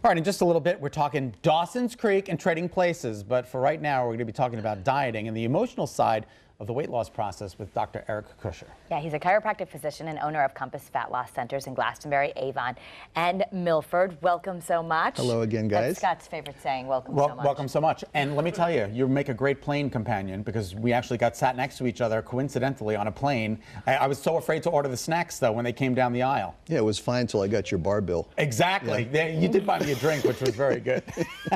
All right, in just a little bit, we're talking Dawson's Creek and trading places. But for right now, we're going to be talking about dieting and the emotional side of the weight loss process with Dr. Eric Kusher. Yeah, he's a chiropractic physician and owner of Compass Fat Loss Centers in Glastonbury, Avon, and Milford. Welcome so much. Hello again, guys. That's Scott's favorite saying, welcome so much. Welcome so much. And let me tell you, you make a great plane companion because we actually got sat next to each other coincidentally on a plane. I was so afraid to order the snacks, though, when they came down the aisle. Yeah, it was fine until I got your bar bill. Exactly. Yeah. You did buy me a drink, which was very good.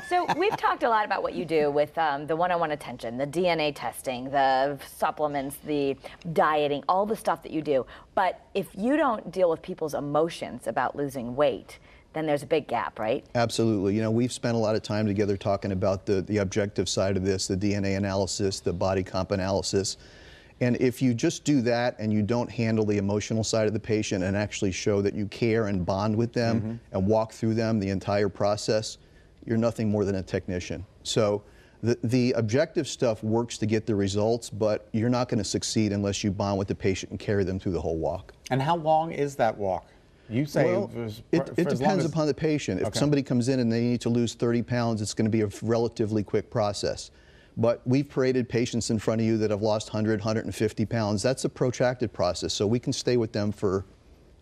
So we've talked a lot about what you do with the one-on-one attention, the DNA testing, the supplements, the dieting, all the stuff that you do. But if you don't deal with people's emotions about losing weight, then there's a big gap, right? Absolutely. You know, we've spent a lot of time together talking about the objective side of this, the DNA analysis, the body comp analysis. And if you just do that and you don't handle the emotional side of the patient and actually show that you care and bond with them and walk through them the entire process, you're nothing more than a technician. So the objective stuff works to get the results, but you're not going to succeed unless you bond with the patient and carry them through the whole walk. And how long is that walk? You say well, it depends upon the patient. If somebody comes in and they need to lose 30 pounds, it's going to be a relatively quick process. But we've paraded patients in front of you that have lost 100, 150 pounds. That's a protracted process, so we can stay with them for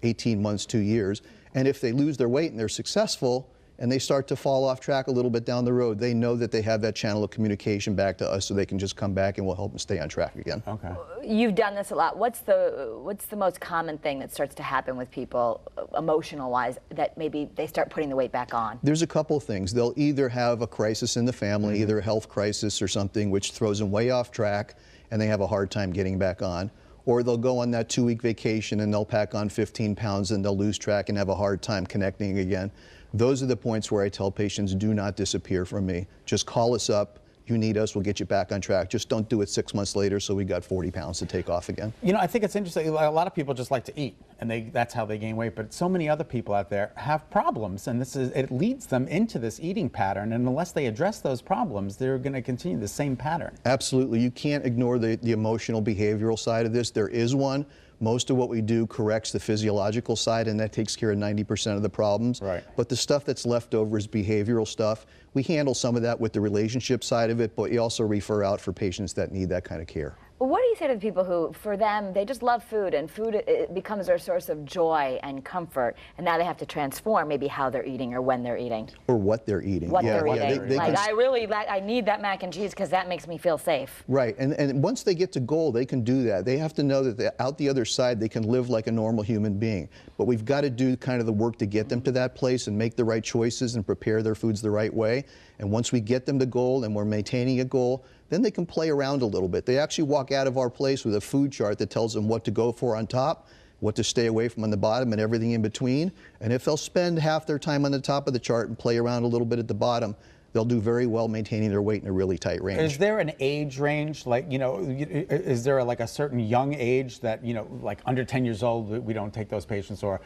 18 months, 2 years. And if they lose their weight and they're successful, and they start to fall off track a little bit down the road, they know that they have that channel of communication back to us, so they can just come back and we'll help them stay on track again. Okay. You've done this a lot. What's the most common thing that starts to happen with people, emotional-wise, that maybe they start putting the weight back on? There's a couple of things. They'll either have a crisis in the family, either a health crisis or something, which throws them way off track, and they have a hard time getting back on. Or they'll go on that 2-week vacation and they'll pack on 15 pounds and they'll lose track and have a hard time connecting again. Those are the points where I tell patients, do not disappear from me. Just call us up. You need us, we'll get you back on track. Just don't do it 6 months later so we got 40 pounds to take off again. You know, I think it's interesting. A lot of people just like to eat, and that's how they gain weight. But so many other people out there have problems, and it leads them into this eating pattern. And unless they address those problems, they're going to continue the same pattern. Absolutely. You can't ignore the emotional, behavioral side of this. There is one. Most of what we do corrects the physiological side, and that takes care of 90% of the problems. Right. But the stuff that's left over is behavioral stuff. We handle some of that with the relationship side of it, but we also refer out for patients that need that kind of care. Well, what do you say to the people who, for them, they just love food, and food it becomes their source of joy and comfort, and now they have to transform maybe how they're eating or when they're eating? Or what they're eating. What they're eating. Like, I need that mac and cheese because that makes me feel safe. Right, and once they get to goal, they can do that. They have to know that out the other side, they can live like a normal human being. But we've got to do kind of the work to get them to that place and make the right choices and prepare their foods the right way. And once we get them to goal and we're maintaining a goal, then they can play around a little bit. They actually walk out of our place with a food chart that tells them what to go for on top, what to stay away from on the bottom, and everything in between. And if they'll spend half their time on the top of the chart and play around a little bit at the bottom, they'll do very well maintaining their weight in a really tight range. Is there an age range? Like, you know, is there like a certain young age that, you know, like under 10 years old, we don't take those patients? Or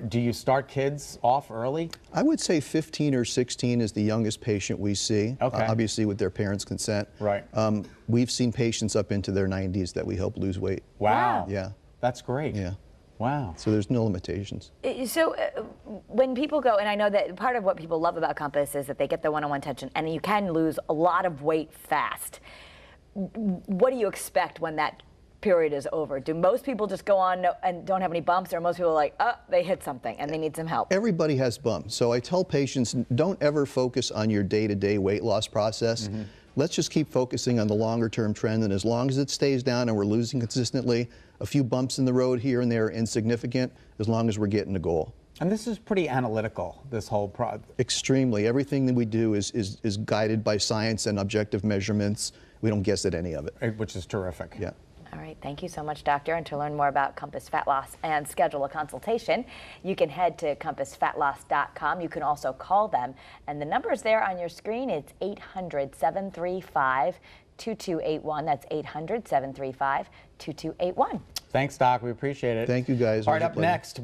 do you start kids off early? I would say 15 or 16 is the youngest patient we see, okay. Obviously with their parents' consent. Right. We've seen patients up into their 90s that we help lose weight. Wow. Yeah. That's great. Yeah. Wow. So there's no limitations. So when people go, and I know that part of what people love about Compass is that they get the one-on-one attention, and you can lose a lot of weight fast. What do you expect when that period is over? Do most people just go on and don't have any bumps, or most people are like, oh, they hit something and they need some help? Everybody has bumps. So I tell patients, don't ever focus on your day-to-day weight loss process. Let's just keep focusing on the longer-term trend, and as long as it stays down and we're losing consistently, a few bumps in the road here and there are insignificant, as long as we're getting to goal. And this is pretty analytical, this whole project. Extremely. Everything that we do is guided by science and objective measurements. We don't guess at any of it. Which is terrific. Yeah. All right, thank you so much, Doctor. And to learn more about Compass Fat Loss and schedule a consultation, you can head to compassfatloss.com. You can also call them, and the number is there on your screen. It's 800-735-2281. That's 800-735-2281. Thanks, Doc. We appreciate it. Thank you, guys. All right, up next.